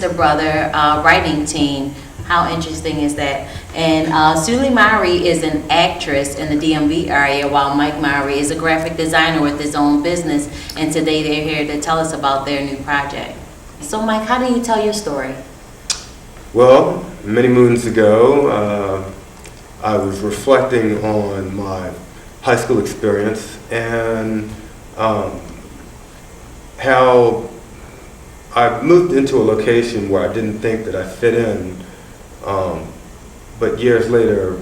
sister-brother writing team. How interesting is that? And Sulie Myrie is an actress in the DMV area, while Mike Myrie is a graphic designer with his own business. And today they're here to tell us about their new project. So Mike, how do you tell your story? Well, many moons ago, I was reflecting on my high school experience and how I moved into a location where I didn't think that I fit in, but years later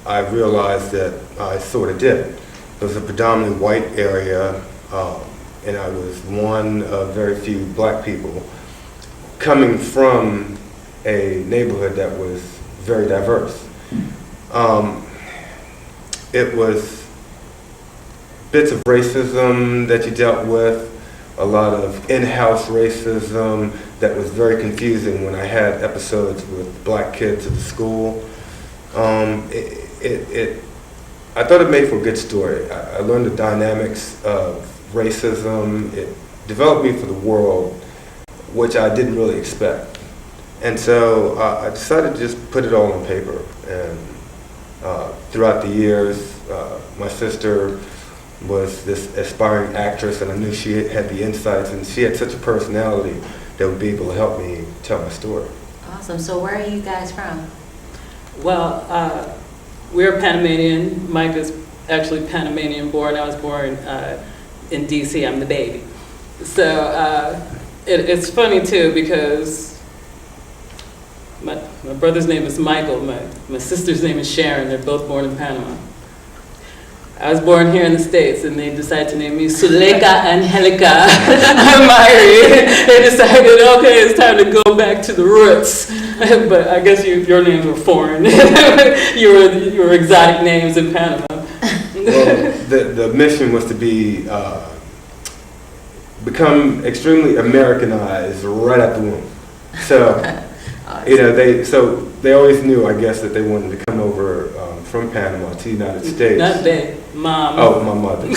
I realized that I sort of did. It was a predominantly white area, and I was one of very few black people coming from a neighborhood that was very diverse. It was bits of racism that you dealt with, a lot of in-house racism that was very confusing when I had episodes with black kids at the school. I thought it made for a good story. I learned the dynamics of racism. It developed me for the world, which I didn't really expect. And so I decided to just put it all on paper. And throughout the years, my sister was this aspiring actress, and I knew she had the insights, and she had such a personality that would be able to help me tell my story. Awesome. So where are you guys from? Well, we're Panamanian. Mike is actually Panamanian born. I was born in DC. I'm the baby. So it's funny too, because my brother's name is Michael. My sister's name is Sharon. They're both born in Panama. I was born here in the States, and they decided to name me Suleika Angelica Myrie. They decided, okay, it's time to go back to the roots. But I guess your names were foreign. your exotic names in Panama. Well, the mission was to become extremely Americanized right out the womb. So, they always knew, I guess, that they wanted to come over from Panama to the United States. Not they, Mom. Oh, my mother.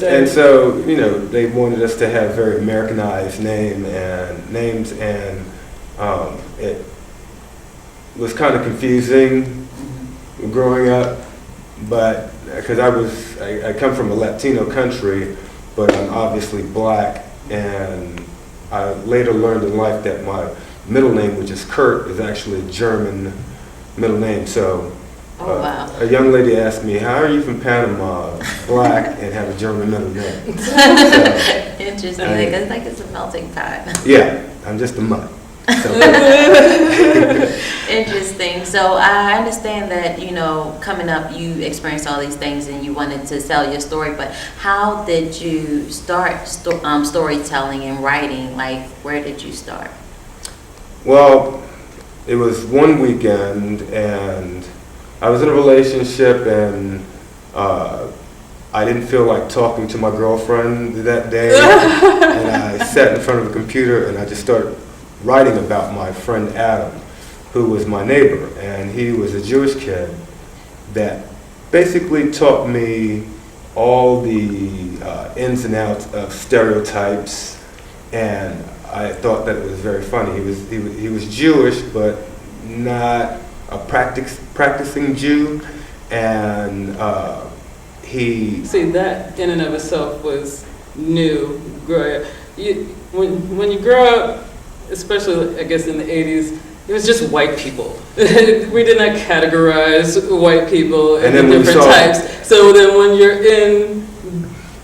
and so, they wanted us to have very Americanized names, and it was kind of confusing growing up, but because I come from a Latino country, but I'm obviously black, and I later learned in life that my middle name, which is Kurt, is actually a German middle name. So wow. A young lady asked me, how are you from Panama, black, and have a German middle name? So, interesting, because it's a melting pot. Yeah, I'm just a mutt. So. Interesting. So I understand that, coming up, you experienced all these things and you wanted to tell your story, but how did you start storytelling and writing? Like, where did you start? Well, it was one weekend, and I was in a relationship, and I didn't feel like talking to my girlfriend that day, and I sat in front of a computer, and I just started writing about my friend Adam, who was my neighbor, and he was a Jewish kid that basically taught me all the ins and outs of stereotypes, and I thought that it was very funny. He was Jewish, but not a practicing Jew, and he... See, that in and of itself was new. When you grow up, especially I guess in the 80s, it was just white people. We did not categorize white people into different types. So then when you're in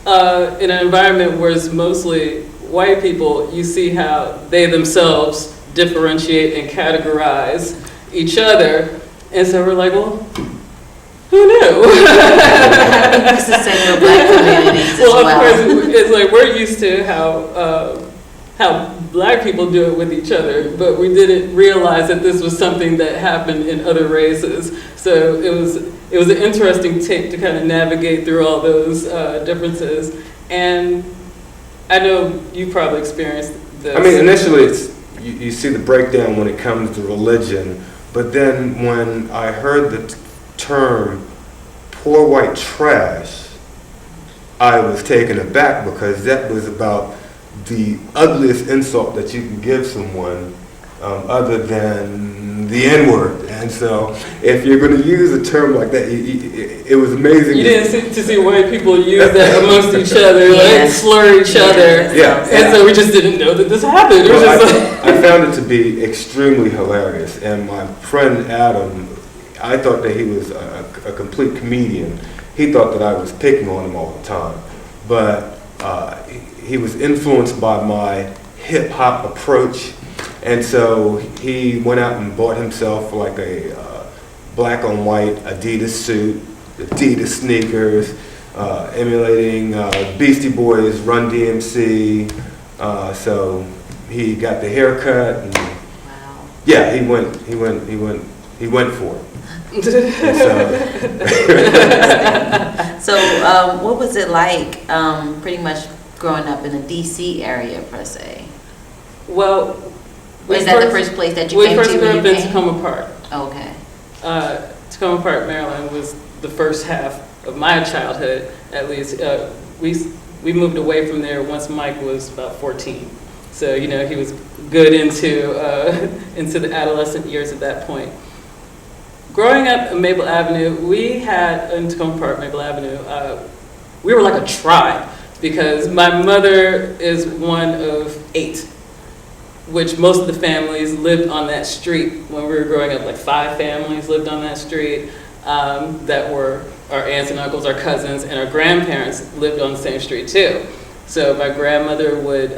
an environment where it's mostly white people, you see how they themselves differentiate and categorize each other. And so we're like, well, who knew? It's the same with black communities well, of course, it's like we're used to how black people do it with each other, but we didn't realize that this was something that happened in other races. So it was an interesting take to kind of navigate through all those differences. And I know you probably experienced this. I mean, initially you see the breakdown when it comes to religion, but then when I heard the term poor white trash, I was taken aback, because that was about the ugliest insult that you can give someone, other than the N-word. And so if you're going to use a term like that, it was amazing. You didn't see white people use that amongst each other, like slur each other. Yeah. And so we just didn't know that this happened. It was just I found it to be extremely hilarious. And my friend Adam, I thought that he was a complete comedian. He thought that I was picking on him all the time. But he was influenced by my hip-hop approach. And so he went out and bought himself like a black on white Adidas suit, Adidas sneakers, emulating Beastie Boys, Run DMC. So he got the haircut. And Wow. yeah, he went for it. So, what was it like, pretty much growing up in the DC area per se? well. Was that the first place that you came to? We first grew when up you in came? Tacoma Park. Okay. Tacoma Park, Maryland was the first half of my childhood, at least. We moved away from there once Mike was about 14. So, you know, he was good into the adolescent years at that point. Growing up in Maple Avenue, we had, in Tacoma Park, Maple Avenue, we were like a tribe because my mother is one of 8, which most of the families lived on that street when we were growing up. Like 5 families lived on that street that were our aunts and uncles, our cousins, and our grandparents lived on the same street too. So my grandmother would,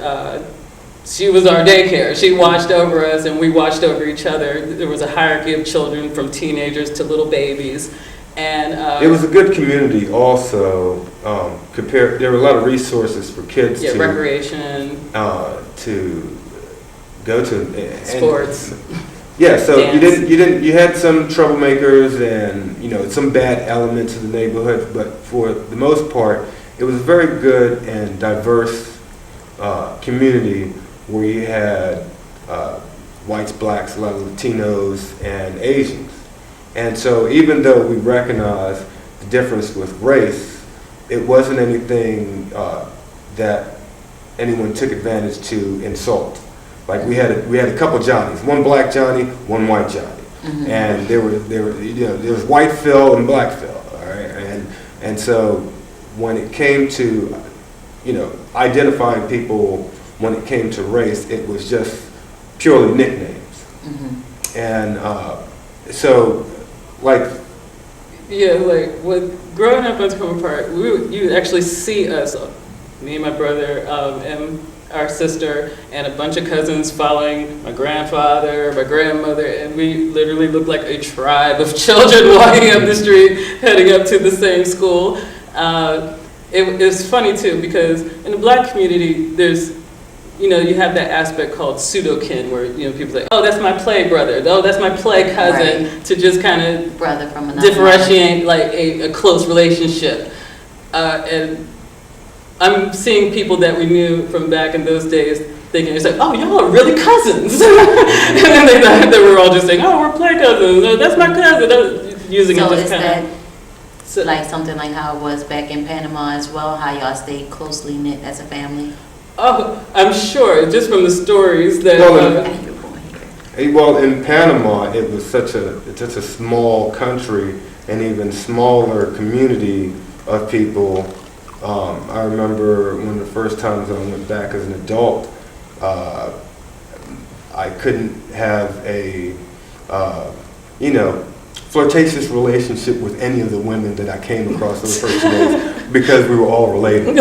she was our daycare. She watched over us and we watched over each other. There was a hierarchy of children from teenagers to little babies. And it was a good community also. There were a lot of resources for kids to recreation, to go to sports. Yeah, so dance. you had some troublemakers and, you know, some bad elements of the neighborhood, but for the most part, it was a very good and diverse community where you had whites, blacks, a lot of Latinos, and Asians. And so even though we recognize the difference with race, it wasn't anything that anyone took advantage to insult. Like we had a couple Johnnies, one black Johnny, one white Johnny, and there was white Phil and black Phil, all right, and so when it came to, you know, identifying people, when it came to race, it was just purely nicknames, and so like. Yeah, like with growing up in Tacoma Park, you would actually see us, me and my brother, and our sister and a bunch of cousins following my grandfather, my grandmother, and we literally looked like a tribe of children walking up the street, heading up to the same school. It's funny too, because in the black community, there's, you know, you have that aspect called pseudo-kin, where, you know, people say, oh, that's my play brother, oh, that's my play cousin, Right. to just kind of Brother from another differentiate like a close relationship. And I'm seeing people that we knew from back in those days thinking, it's like, oh, y'all are really cousins. And then they thought that we were all just saying, oh, we're play cousins, oh, that's my cousin, using So it just is kind that like something like how it was back in Panama as well, how y'all stayed closely knit as a family? Oh, I'm sure, just from the stories that... Well, in Panama, it was such a small country and even smaller community of people. I remember one of the first times I went back as an adult, I couldn't have a, flirtatious relationship with any of the women that I came across those first days because we were all related.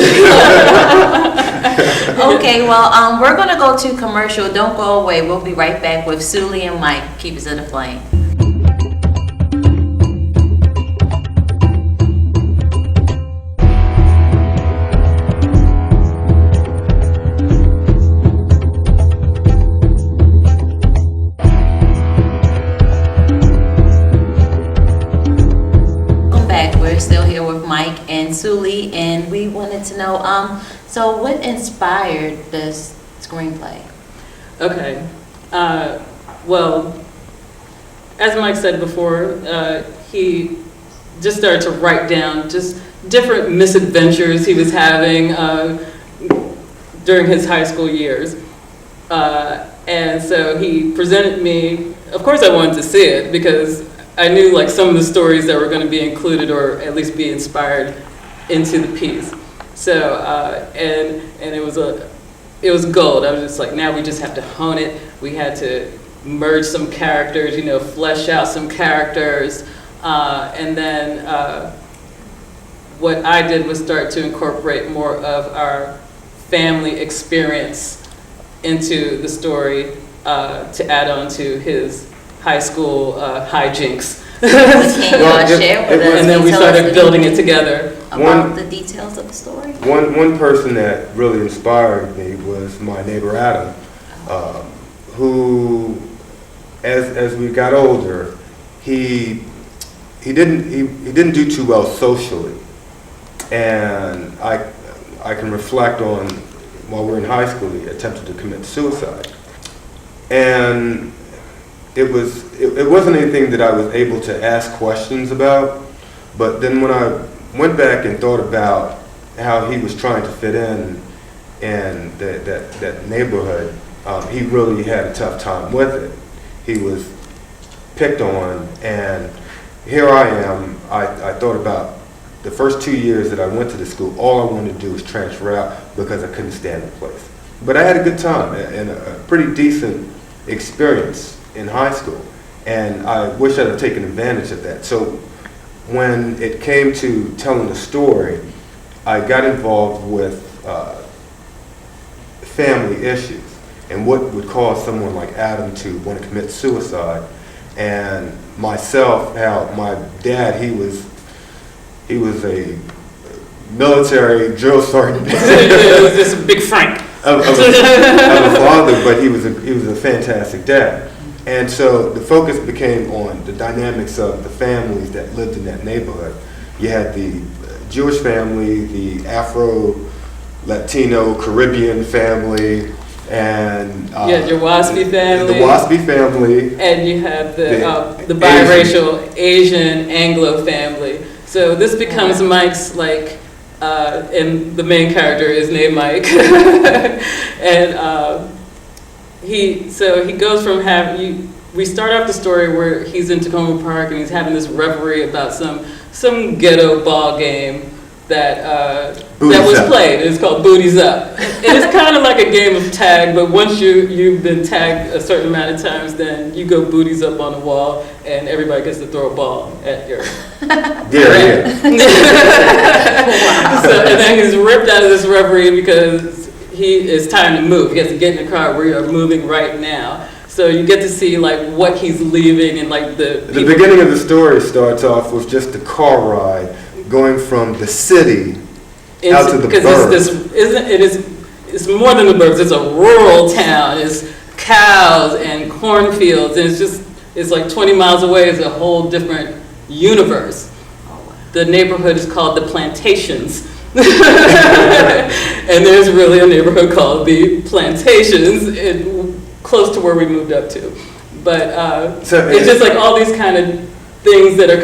Okay, well, we're gonna go to commercial. Don't go away. We'll be right back with Sulie and Mike. Keep us in the flame. Mike and Sulie, and we wanted to know, so what inspired this screenplay? Okay, well, as Mike said before, he just started to write down just different misadventures he was having, during his high school years. And so he presented me, of course I wanted to see it because I knew like some of the stories that were going to be included or at least be inspired into the piece. So, and it was gold. I was just like, now we just have to hone it. We had to merge some characters, you know, flesh out some characters. And then what I did was start to incorporate more of our family experience into the story to add on to his high school hijinks. Can you share with us? And then we started building it together. About the details of the story? One person that really inspired me was my neighbor Adam, who, as we got older, he didn't do too well socially, and I can reflect on while we were in high school he attempted to commit suicide, and it wasn't anything that I was able to ask questions about, but then when I went back and thought about how he was trying to fit in that neighborhood, he really had a tough time with it. He was picked on, and here I am. I thought about the first 2 years that I went to the school, all I wanted to do was transfer out because I couldn't stand the place. But I had a good time and a pretty decent experience in high school, and I wish I'd have taken advantage of that. So when it came to telling the story, I got involved with family issues and what would cause someone like Adam to want to commit suicide. And myself, how my dad, he was a military drill sergeant. It was just a big Frank. of a father, but he was a fantastic dad. And so the focus became on the dynamics of the families that lived in that neighborhood. You had the Jewish family, the Afro-Latino Caribbean family, and you had your Waspy family. The Waspy family. And you had the biracial Asian Anglo family. So this becomes Mike's and the main character is named Mike. And he goes from we start off the story where he's in Tacoma Park and he's having this reverie about some ghetto ball game that was played. It's called Booties Up. And it's kind of like a game of tag, but once you've been tagged a certain amount of times, then you go booties up on the wall and everybody gets to throw a ball at your Yeah. So, and then he's ripped out of this reverie because it's time to move. He has to get in the car. We are moving right now. So you get to see what he's leaving and the beginning of the story starts off with just a car ride going from the city out to the burbs. It's more than the burbs. It's a rural town. It's cows and cornfields, and it's like 20 miles away. It's a whole different universe. The neighborhood is called the Plantations. And there's really a neighborhood called the Plantations, close to where we moved up to. But it's just all these kind of things that are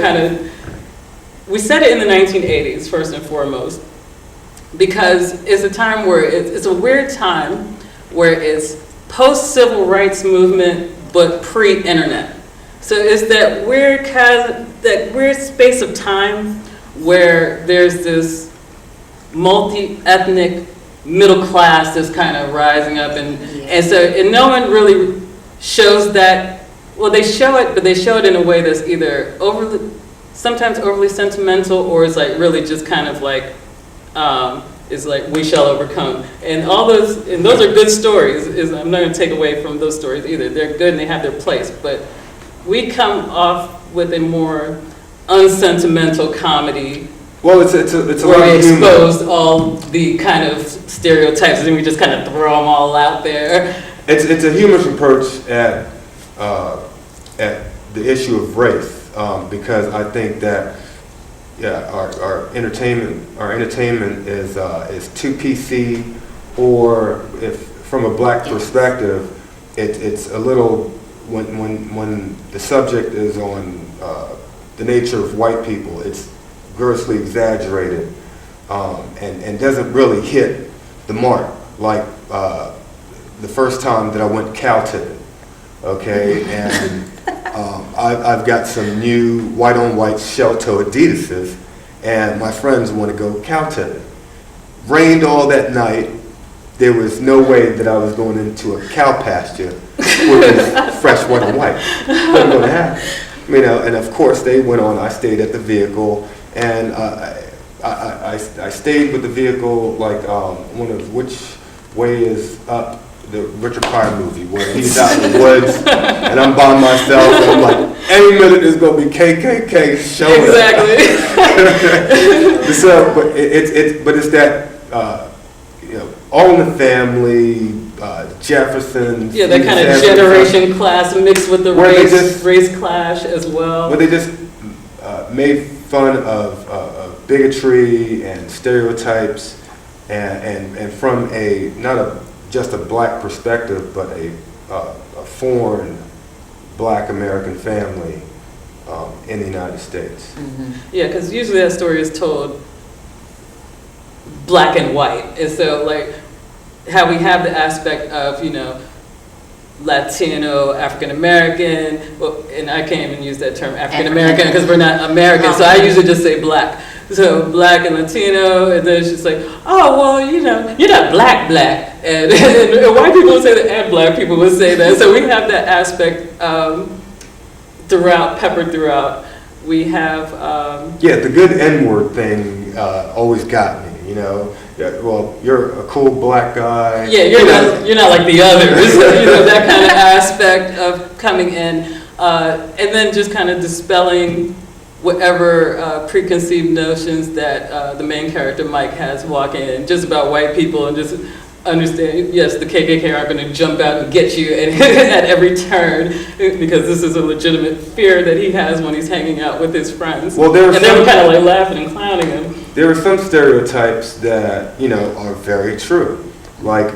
we set it in the 1980s, first and foremost, because it's a time where it's a weird time where it's post-civil rights movement, but pre-internet. So it's that weird space of time where there's this multi-ethnic middle class that's kind of rising up, and no one really shows that. Well, they show it, but they show it in a way that's either sometimes overly sentimental, or it's really just kind of it's we shall overcome. And those are good stories. I'm not going to take away from those stories either. They're good and they have their place, but we come off with a more unsentimental comedy. Well, it's a where we exposed all the kind of stereotypes and we just kind of throw them all out there. It's a humorous approach at the issue of race. Because I think that our entertainment is too PC, or if from a black perspective, it's a little when the subject is on the nature of white people, it's grossly exaggerated and doesn't really hit the mark like the first time that I went cow tipping, okay, and I've got some new white-on-white shell-toe Adidases, and my friends want to go cow tipping. Rained all that night. There was no way that I was going into a cow pasture with fresh white and white. Wasn't going to happen. You know, and of course they went on. I stayed at the vehicle, and I stayed with the vehicle like one of Which Way Is Up, the Richard Pryor movie, where he's out in the woods and I'm by myself, and I'm like, any minute there's going to be KKK showing Exactly. up. So, but it's that. You know, All in the Family, Jefferson. Yeah, that kind of generation class mixed with the race clash as well. Where they just made fun of bigotry and stereotypes, and from just a black perspective, but a foreign black American family in the United States. Mm-hmm. Yeah, because usually that story is told black and white, and so like how we have the aspect of, you know, Latino, African American, well, and I can't even use that term African American because we're not American, so I usually just say black. So black and Latino, and then she's like, oh well, you know, you're not black, and white people would say that, and black people would say that. So we have that aspect peppered throughout. We have the good N-word thing always got me. You know, well, you're a cool black guy. Yeah, you're not like the others. You know, that kind of aspect of coming in, and then just kind of dispelling whatever preconceived notions that the main character Mike has walking in, just about white people, and just understand, yes, the KKK are going to jump out and get you at every turn, because this is a legitimate fear that he has when he's hanging out with his friends. Well, they were kind of like laughing and clowning him. There are some stereotypes that, you know, are very true. Like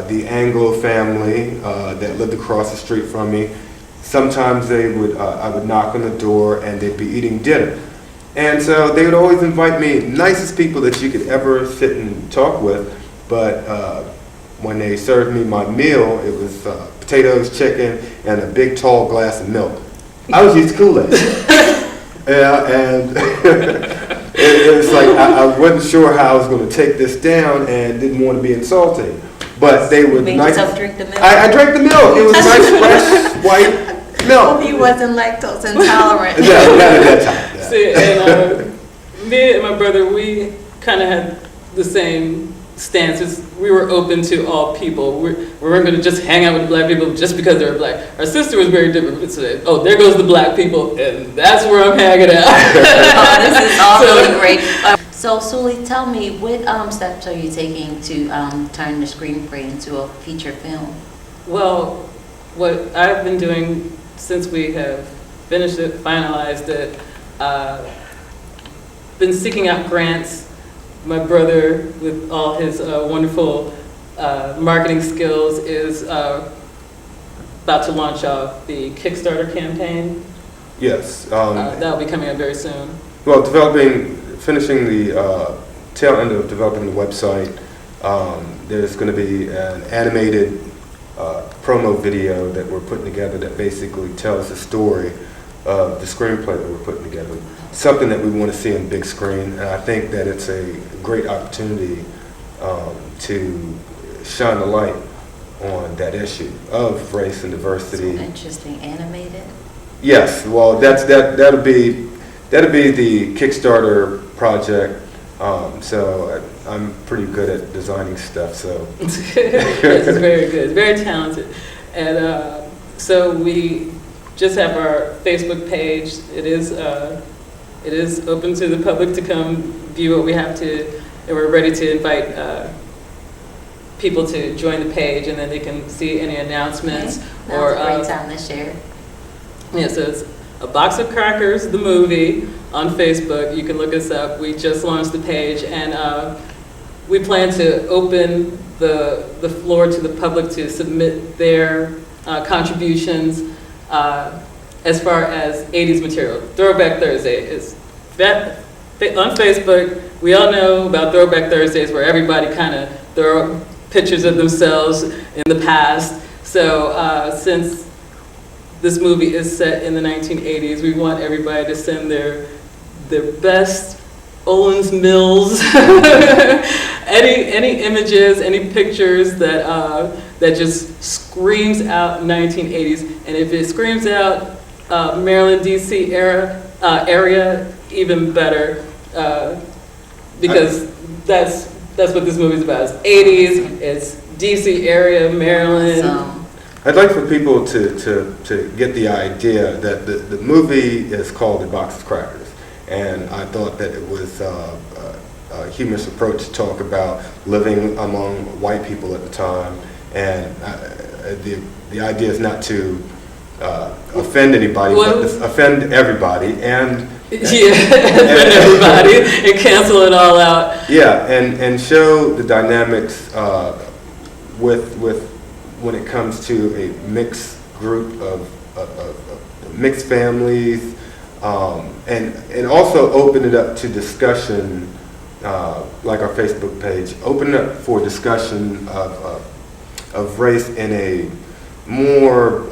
the Anglo family that lived across the street from me. Sometimes I would knock on the door and they'd be eating dinner. And so they would always invite me, nicest people that you could ever sit and talk with. But when they served me my meal, it was potatoes, chicken, and a big tall glass of milk. I was used to Kool-Aid. Yeah, and it was like I wasn't sure how I was going to take this down and didn't want to be insulting. But they would made nice. Yourself drink the milk? I drank the milk. It was nice, fresh, white milk. Hope you wasn't lactose intolerant. No, not at that time. Yeah. See, and me and my brother, we kind of had the same stances. We were open to all people. We weren't going to just hang out with black people just because they were black. Our sister was very different. It's like, oh, there goes the black people, and that's where I'm hanging out. Oh, this is all really great. So, Sulie, tell me, what steps are you taking to turn the screenplay into a feature film? Well, what I've been doing since we have finished it, finalized it, been seeking out grants. My brother, with all his wonderful marketing skills, is about to launch off the Kickstarter campaign. Yes. That'll be coming up very soon. Well, finishing the tail end of developing the website, there's going to be an animated promo video that we're putting together that basically tells the story of the screenplay that we're putting together. Something that we want to see on big screen, and I think that it's a great opportunity to shine the light on that issue of race and diversity. So interesting, animated. Yes, well, that'll be the Kickstarter project. So I'm pretty good at designing stuff. So yes, it's very good, very talented, and so we just have our Facebook page. It is open to the public to come view what we have to, and we're ready to invite people to join the page, and then they can see any announcements. Okay. Or a great time to share. Yeah, so it's A Box of Crackers, the movie, on Facebook. You can look us up. We just launched the page, and we plan to open the floor to the public to submit their contributions as far as 80s material. Throwback Thursday is that on Facebook. We all know about Throwback Thursdays, where everybody kind of pictures of themselves in the past. So since this movie is set in the 1980s, we want everybody to send their best Owens Mills, any images, any pictures that just screams out 1980s. And if it screams out Maryland, D.C. area, even better, because that's what this movie's about. It's 80s, it's D.C. area, Maryland. Awesome. I'd like for people to get the idea that the movie is called A Box of Crackers. And I thought that it was a humorous approach to talk about living among white people at the time. And the idea is not to offend anybody, but to offend everybody. And offend everybody and cancel it all out. Yeah, and show the dynamics with when it comes to a mixed group of mixed families. And also open it up to discussion, like our Facebook page. Open it up for discussion of race in a more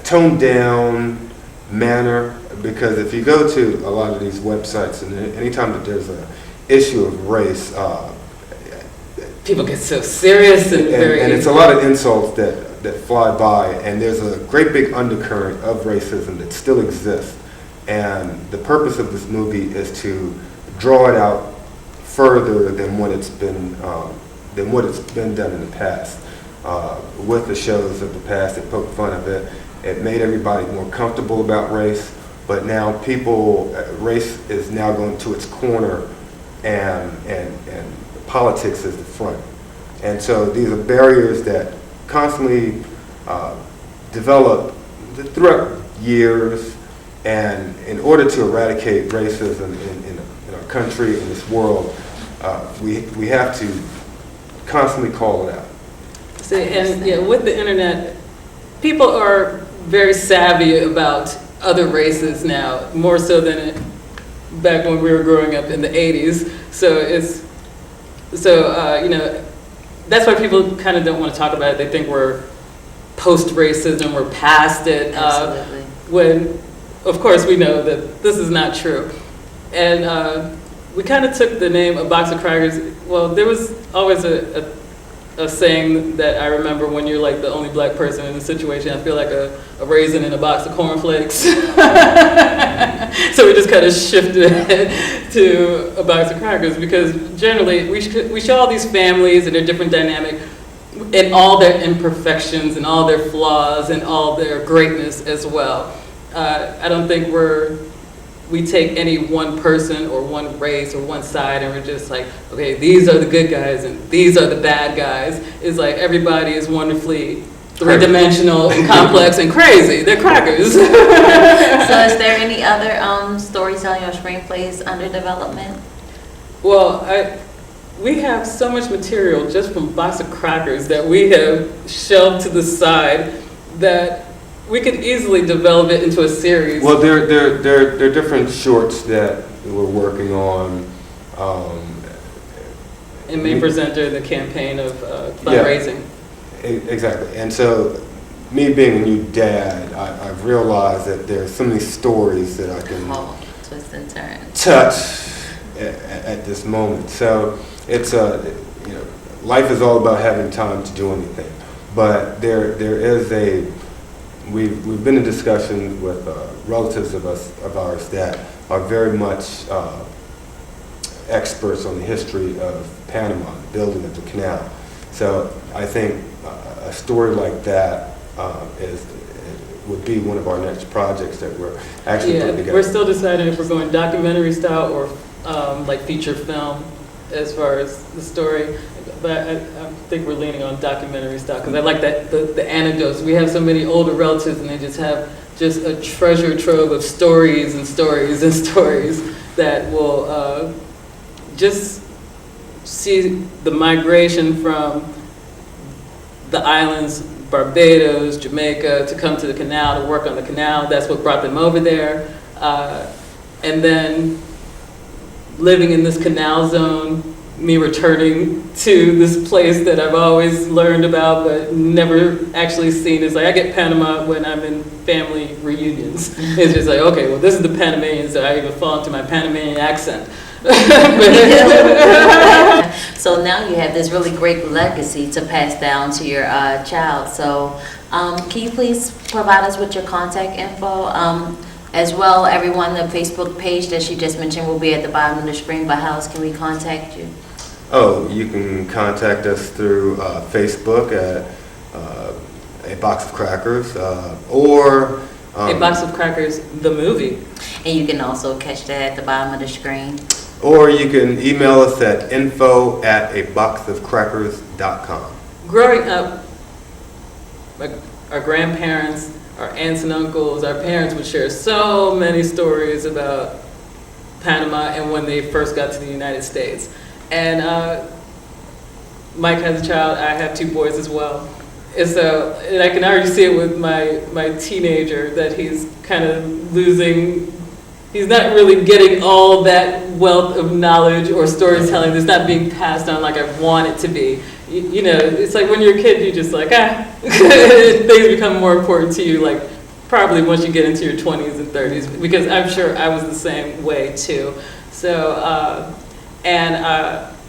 toned down manner. Because if you go to a lot of these websites, and anytime that there's an issue of race, people get so serious and very. And it's a lot of insults that fly by, and there's a great big undercurrent of racism that still exists. And the purpose of this movie is to draw it out further than what it's been done in the past. With the shows of the past that poked fun of it, it made everybody more comfortable about race. But now race is now going to its corner, and politics is the front. And so these are barriers that constantly develop throughout years. And in order to eradicate racism in our country, in this world, we have to constantly call it out. See, and yeah, with the internet, people are very savvy about other races now, more so than back when we were growing up in the 80s. So that's why people kind of don't want to talk about it. They think we're post-racism, we're past it. Absolutely. When of course, we know that this is not true. And we kind of took the name A Box of Crackers. Well, there was always a saying that I remember when you're like the only black person in a situation. I feel like a raisin in a box of cornflakes. So we just kind of shifted to A Box of Crackers because generally we show all these families and their different dynamic and all their imperfections and all their flaws and all their greatness as well. I don't think we take any one person or one race or one side and we're just like, okay, these are the good guys and these are the bad guys. It's like everybody is wonderfully three-dimensional and complex and crazy. They're crackers. So is there any other storytelling or screenplays under development? Well, we have so much material just from Box of Crackers that we have shelved to the side that we could easily develop it into a series. Well, there are different shorts that we're working on. And may present during the campaign of fundraising. Yeah, exactly. And so, me being a new dad, I've realized that there's so many stories that I can twist and turn. touch at this moment. So it's life is all about having time to do anything. But there is we've been in discussion with relatives of ours that are very much experts on the history of Panama, the building of the canal. So I think a story like that would be one of our next projects that we're actually putting together. We're still deciding if we're going documentary style or like feature film as far as the story. But I think we're leaning on documentary style because I like that the anecdotes. We have so many older relatives and they just have just a treasure trove of stories and stories and stories that will just see the migration from the islands, Barbados, Jamaica, to come to the canal, to work on the canal. That's what brought them over there. And then living in this canal zone, me returning to this place that I've always learned about but never actually seen. It's like I get Panama when I'm in family reunions. It's just like, okay, well, this is the Panamanian, so I even fall into my Panamanian accent. So now you have this really great legacy to pass down to your child. So can you please provide us with your contact info? As well, everyone, the Facebook page that she just mentioned will be at the bottom of the screen, but how else can we contact you? Oh, you can contact us through Facebook at A Box of Crackers or A Box of Crackers, the movie. And you can also catch that at the bottom of the screen. or you can email us at info@aboxofcrackers.com. Growing up, like our grandparents, our aunts and uncles, our parents would share so many stories about Panama and when they first got to the United States. And Mike has a child, I have 2 boys as well. And so, and I can already see it with my teenager that he's kind of losing, he's not really getting all that wealth of knowledge or storytelling that's not being passed on like I want it to be. You know, it's like when you're a kid, you're just like, things become more important to you, like probably once you get into your 20s and 30s, because I'm sure I was the same way too. So,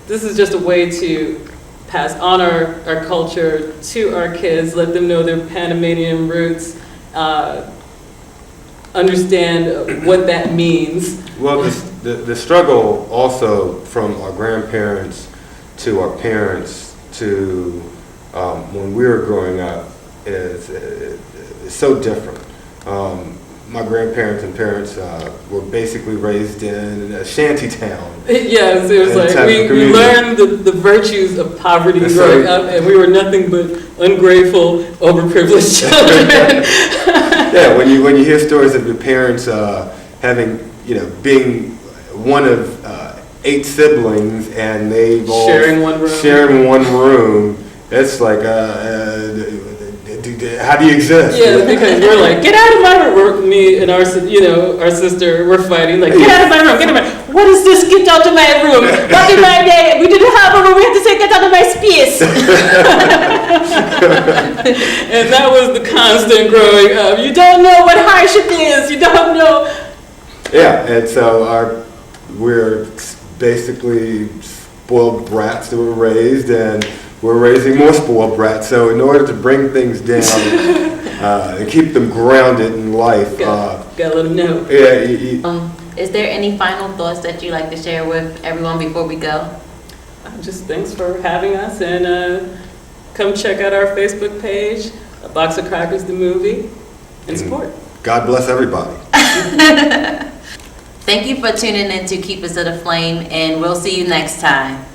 this is just a way to pass on our culture to our kids, let them know their Panamanian roots, understand what that means. Well, the struggle also from our grandparents to our parents to when we were growing up is so different. My grandparents and parents were basically raised in a shanty town. Yes, it was like we learned the virtues of poverty growing up, and we were nothing but ungrateful, overprivileged children. Yeah, when you hear stories of your parents having, being one of 8 siblings and they've all sharing one room, it's like, how do you exist? Yeah, because we're like, get out of my room. Me and our sister, we're fighting like, get out of my room, get out of my. What is this? Get out of my room. Back in my day, we didn't have a room. We had to say, get out of my space. And that was the constant growing up. You don't know what hardship is. You don't know. Yeah, and so we're basically spoiled brats that were raised, and we're raising more spoiled brats. So in order to bring things down and keep them grounded in life, gotta let them know. Yeah. Is there any final thoughts that you'd like to share with everyone before we go? Just thanks for having us, and come check out our Facebook page, A Box of Crackers, the movie, and support. God bless everybody. Thank you for tuning in to Keepers of the Flame, and we'll see you next time.